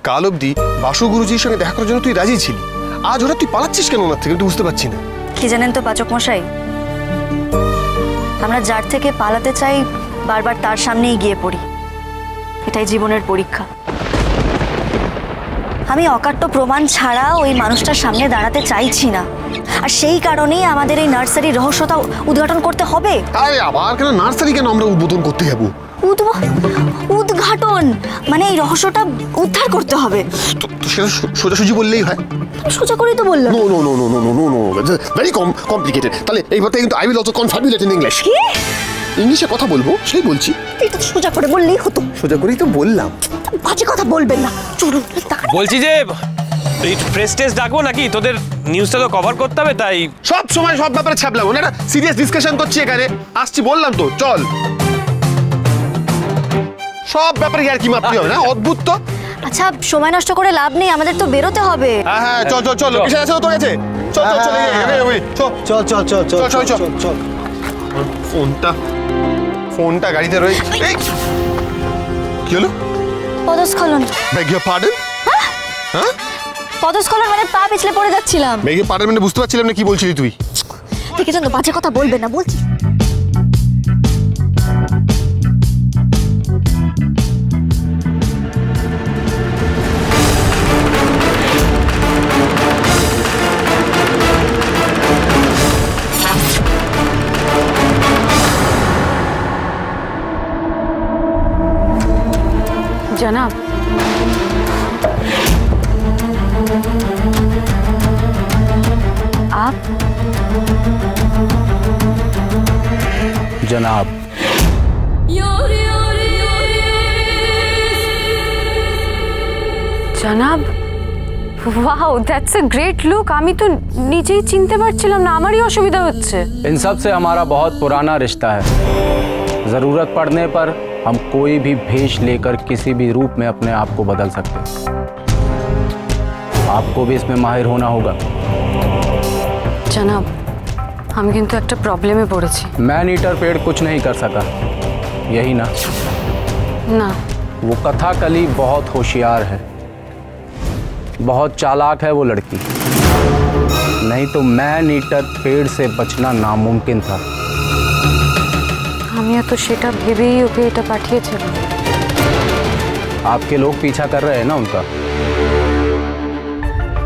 কাল অবধি বাসু গুরুজির সঙ্গে দেখা করার জন্য তুই রাজি ছিলি, আজ হঠাৎ তুই পালাচ্ছিস কেন ওনার থেকে? তুই বুঝতে পারছি না। কি জানেন তো পাচক মশাই, আমরা যার থেকে পালাতে চাই বারবার তার সামনেই গিয়ে পড়ি। এটাই জীবনের পরীক্ষা। আমি অকাট্য প্রমাণ ছাড়া ওই মানুষটার সামনে দাঁড়াতে চাইছি না, আর সেই কারণেই আমাদের এই নার্সারির রহস্যটা উদ্ঘাটন করতে হবে। আরে আবার কেন নার্সারি, কেন আমরা উদ্বোধন করতে যাবো? উদ্ঘাটন মানে এই রহস্যটা উদ্ধার করতে হবে। সেটা সোজাসুজি বললেই হয়। সোজা করেই তো বললাম। No no no no no no no no, very complicated. তাহলে এইবার কিন্তু আই উইল অলসো কনফার্মুলেট ইন ইংলিশ। কি ইংলিশে কথা বলবো সেই বলছি। এটা তো সোজা করে বললেই হতো। সোজা করেই তো বললাম। বাজে কথা বলবেন না। চলুন বলছি যে এই প্রেস টেস্ট ডাকবো নাকি? তোদের নিউজটা তো কভার করতে হবে, তাই সব সময় সব ব্যাপারে ছাপলাম না। একটা সিরিয়াস ডিসকাশন করছি এখানে, আসছি বললাম তো। চল, সব ব্যাপারে আর কি মাপতে হবে না? অদ্ভুত তো। আচ্ছা সময় নষ্ট করে লাভ নেই, আমাদের তো বেরোতে হবে। হ্যাঁ হ্যাঁ চল চল চল, লোকেশন আছে তো তোর কাছে? চল চল চল চল চল চল চল চল চল চল। ফোনটা গাড়িতে রয়েছে। কি হলো? পদস্খলন। বেগ ইওর পার্ডন? হ্যাঁ পদস্খলন মানে পা পিছলে পড়ে যাচ্ছিলাম। বেগ ইওর পার্ডন মানে বুঝতে পারছিলাম না কি বলছিলি তুই। দেখেছেন তো, বাজে কথা বলবেন না বলছি। जनाब, आप? जनाब, जनाब, wow, that's a great look. आमी तो नीचे ही चिनते पारछिलाम ना, आमारই অসুবিধা হচ্ছে। इन सब से हमारा बहुत पुराना रिश्ता है। जरूरत पड़ने पर हम कोई भी भेष लेकर किसी भी रूप में अपने आप को बदल सकते हैं। आपको भी इसमें माहिर होना होगा। जनाब, हम किन्तु एक प्रॉब्लम पड़ेছি। मैन ईटर पेड़ कुछ नहीं कर सका, यही ना? ना, वो कथाकली बहुत होशियार है, बहुत चालाक है वो लड़की। नहीं तो मैन ईटर पेड़ से बचना नामुमकिन था। আমিও তো সেটা ভেবেই ওকে এটা পাঠিয়েছিলাম। आपके लोग पीछा कर रहे हैं ना उनका?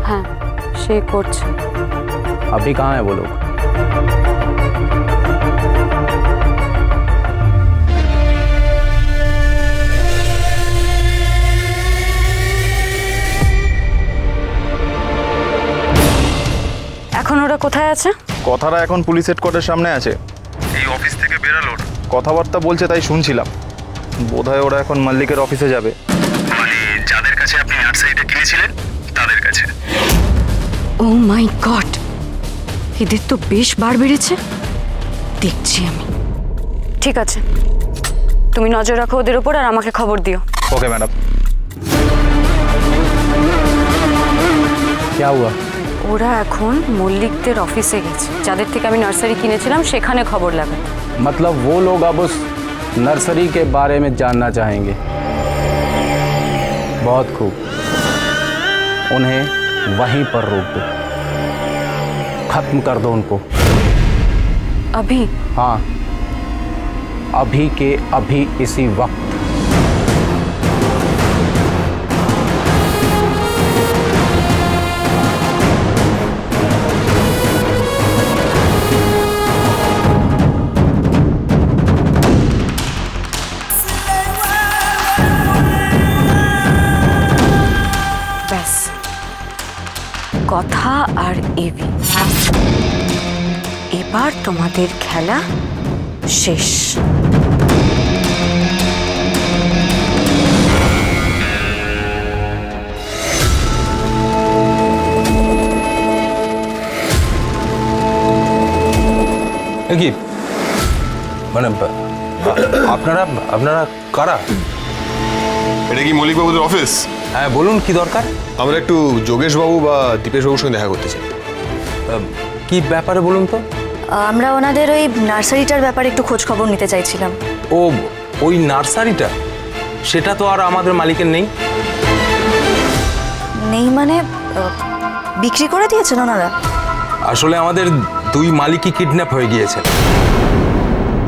हाँ, সে করছে। अभी कहाँ है वो लोग? এখন ওরা কোথায় আছে? কথাটা এখন পুলিশ হেডকোয়ার্টারের সামনে আছে। এই অফিস থেকে বেরালো, কথাবার্তা বলছে তাই শুনছিলাম। বোধহয় ওরা এখন মাল্লিকের অফিসে যাবে, মানে যাদের কাছে আপনি নার্সারিটা কিনেছিলেন তাদের কাছে। ও মাই গড, এদের তো বেশ বার বেড়েছে। দেখছি আমি। ঠিক আছে, তুমি নজর রাখো ওদের উপর আর আমাকে খবর দিও। Okay madam. क्या हुआ? ওরা এখন মল্লিকদের অফিসে গেছে, যাদের থেকে আমি নার্সারি কিনেছিলাম সেখানে খবর লাগাতে। मतलब वो लोग अब उस नर्सरी के बारे में जानना चाहेंगे। बहुत खूब, उन्हें वहीं पर रोक दो, खत्म कर दो उनको। अभी? हाँ, अभी के अभी, इसी वक्त। কথা আর এবি, এবার তোমাদের খেলা শেষ। কি মানে আপনারা আপনারা কারা? এটা কি মল্লিক বাবুদের অফিস? হ্যাঁ বলুন, কি দরকার? আমরা একটু যোগেশ বাবু বা দীপেশ বাবুর সঙ্গে দেখা করতে চাই। কি ব্যাপারে বলুন তো? আমরা ওনাদের ওই নার্সারিটার ব্যাপারে একটু খোঁজ খবর নিতে চাইছিলাম। ও, ওই নার্সারিটা? সেটা তো আর আমাদের মালিকের নেই। মানে বিক্রি করে দিয়েছেন ওনারা? আসলে আমাদের দুই মালিকই কিডন্যাপ হয়ে গিয়েছে।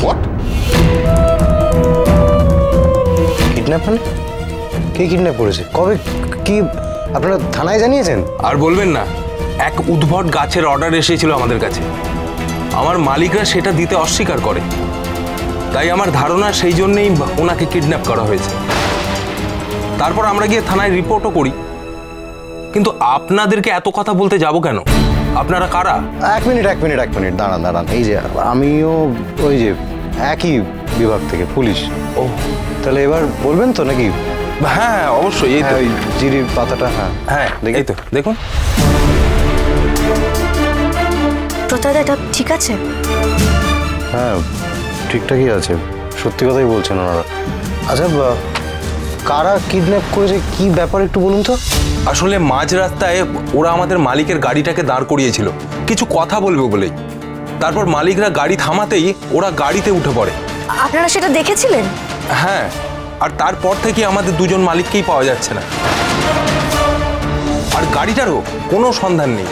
হোয়াট? কিডন্যাপ মানে? কে কিডন্যাপ করেছে? কবে? কি আপনারা থানায় জানিয়েছেন? আর বলবেন না, এক উদ্ভট গাছের অর্ডার এসেছিল আমাদের কাছে। আমার মালিকরা সেটা দিতে অস্বীকার করে, তাই আমার ধারণা সেই জন্যই ওনাকে কিডন্যাপ করা হয়েছে। তারপর আমরা গিয়ে থানায় রিপোর্টও করি। কিন্তু আপনাদেরকে এত কথা বলতে যাব কেন? আপনারা কারা? এক মিনিট দাঁড়ান। এই যে আমিও ওই যে একই বিভাগ থেকে, পুলিশ। ও, তাহলে এবার বলবেন তো নাকি? হ্যাঁ অবশ্যই। এই তো ওই জিরির পাতাটা। হ্যাঁ এই তো দেখুন। প্রতাপ এটা ঠিক আছে? হ্যাঁ ঠিকঠাকই আছে, সত্যি কথাই বলছেন ওনারা। আচ্ছা কারা কিডন্যাপ করেছে, কি ব্যাপার একটু বলুন তো। আসলে মাঝ রাস্তায় ওরা আমাদের মালিকের গাড়িটাকে দাঁড় করিয়েছিল কিছু কথা বলবে বলেই। তারপর মালিকরা গাড়ি থামাতেই ওরা গাড়িতে উঠে পড়ে। আপনারা সেটা দেখেছিলেন? হ্যাঁ, আর তারপর থেকে আমাদের দুজন মালিককেই পাওয়া যাচ্ছে না, আর গাড়িটারও কোনো সন্ধান নেই।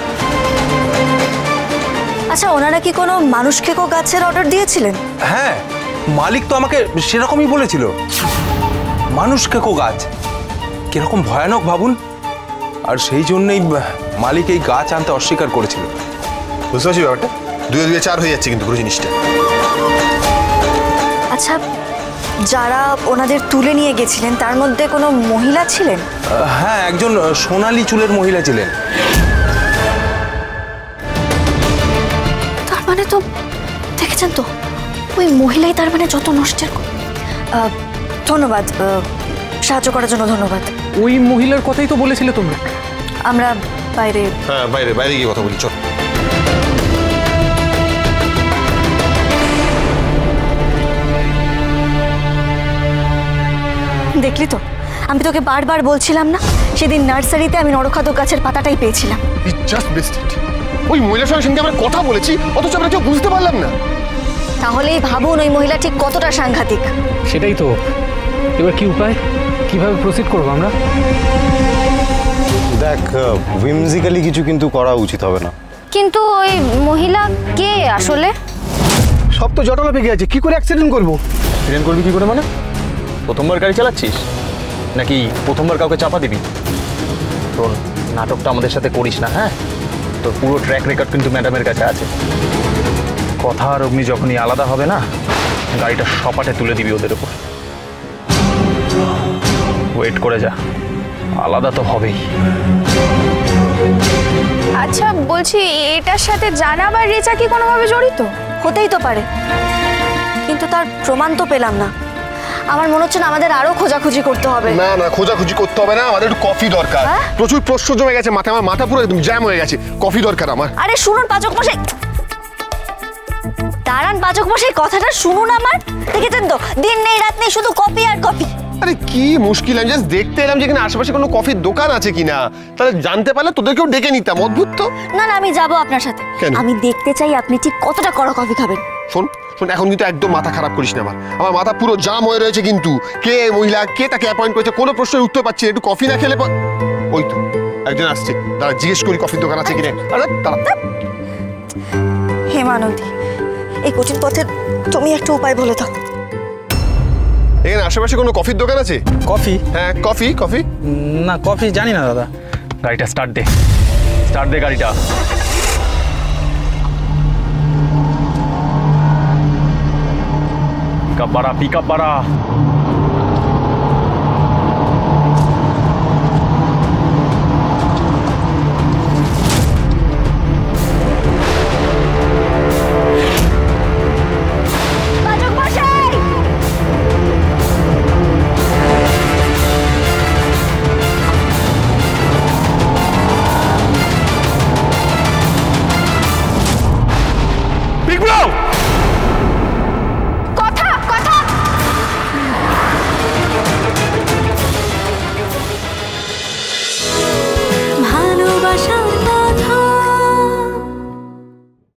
আচ্ছা, ওনারা কি কোনো মানুষ খেকো গাছের অর্ডার দিয়েছিলেন? হ্যাঁ, মালিক তো আমাকে সেরকমই বলেছিল। মানুষ খেকো গাছ, কিরকম ভয়ানক ভাবুন। আর সেই জন্যই মালিক এই গাছ আনতে অস্বীকার করেছিল। বুঝতে পারছি ব্যাপারটা, 2 2 4 হয়ে যাচ্ছে কিন্তু পুরো জিনিসটা। আচ্ছা, যারা ওনাদের তুলে নিয়ে গেছিলেন তার মধ্যে কোনো মহিলা ছিলেন? হ্যাঁ, একজন সোনালী চুলের মহিলা ছিলেন। তার মানে তো দেখেছেন তো, ওই মহিলাই তার মানে যত নষ্টের। ধন্যবাদ, সাহায্য করার জন্য ধন্যবাদ। ওই মহিলার কথাই তো বলেছিলে তোমরা। আমরা বাইরে। হ্যাঁ, বাইরে গিয়ে কথা বলি, চল। দেখলি তো, আমি তোকে বারবার বলছিলাম না, সেদিন নার্সারিতে আমি নরখাদক গাছের পাতাটাই পেয়েছিলাম। Just missed it. ওই মহিলার সঙ্গে আমরা কথা বলেছি, অথচ আমরা কেউ বুঝতে পারলাম না। তাহলেই ভাবুন ওই মহিলা ঠিক কতটা সাংঘাতিক। সেটাই তো, এবার কি উপায়, কিভাবে প্রসিড করবো আমরা? দেখ, উইমজিক্যালি কিছু কিন্তু করা উচিত হবে না। কিন্তু ওই মহিলা কে আসলে? সব তো জটলা পেকে আছে, কি করে অ্যাক্সিডেন্ট করবো? অ্যাক্সিডেন্ট করবি কি করে মানে? প্রথমবার গাড়ি চালাচ্ছিস নাকি প্রথমবার কাউকে চাপা দিবি? তোর নাটকটা আমাদের সাথে করিস না, হ্যাঁ? তোর পুরো ট্র্যাক রেকর্ড কিন্তু ম্যাডামের কাছে আছে। কথা আর অগ্নি যখনই আলাদা হবে না, গাড়িটা সপাটে তুলে দিবি ওদের উপর। ওয়েট করে যা, আলাদা তো হবেই। আচ্ছা বলছি, এটার সাথে জানা বা রেচা কি কোনোভাবে জড়িত? হতেই তো পারে, কিন্তু তার প্রমাণ তো পেলাম না। আমার মনে হচ্ছে না, আমাদের আরো খোঁজাখুঁজি করতে হবে। না, খোঁজাখুঁজি করতে হবে না, আমাদের একটু কফি দরকার। প্রচুর প্রশ্ন জমে গেছে মাথায়, আমার মাথা পুরো একদম জ্যাম হয়ে গেছে। কফি দরকার আমার। আরে শুনুন পাচক মশাই, দাঁড়ান পাচক মশাই, কথাটা শুনুন আমার। দেখেছেন তো, দিন নেই রাত নেই শুধু কফি আর কফি। আরে কি মুশকিল, আমি জাস্ট দেখতে এলাম যে এখানে আশেপাশে কোনো কফির দোকান আছে কিনা, তাহলে জানতে পারলে তোদেরকেও ডেকে নিতাম। অদ্ভুত তো। না, আমি যাব আপনার সাথে। কেন? আমি দেখতে চাই আপনি ঠিক কতটা কড়া কফি খাবেন। শোন, এখন কিন্তু একদম মাথা খারাপ করিস না। আমার মাথা পুরো জাম হয়ে রয়েছে কিন্তু। কে মহিলা, কে তাকে অ্যাপয়েন্ট করেছে, কোনো প্রশ্নের উত্তর পাচ্ছি না। একটু কফি না খেলে ওই তো একজন আসছে, দাঁড়া জিজ্ঞেস করি কফির দোকান আছে কিনা। আরে দাঁড়া। হেমানন্দী, এই কঠিন পথের তুমি একটা উপায় বলে দাও। এখানে আশেপাশে কোনো কফির দোকান আছে? কফি? হ্যাঁ, কফি। না, কফি জানি না দাদা। গাড়িটা স্টার্ট দে গাড়িটা। পিকআপ বাড়া।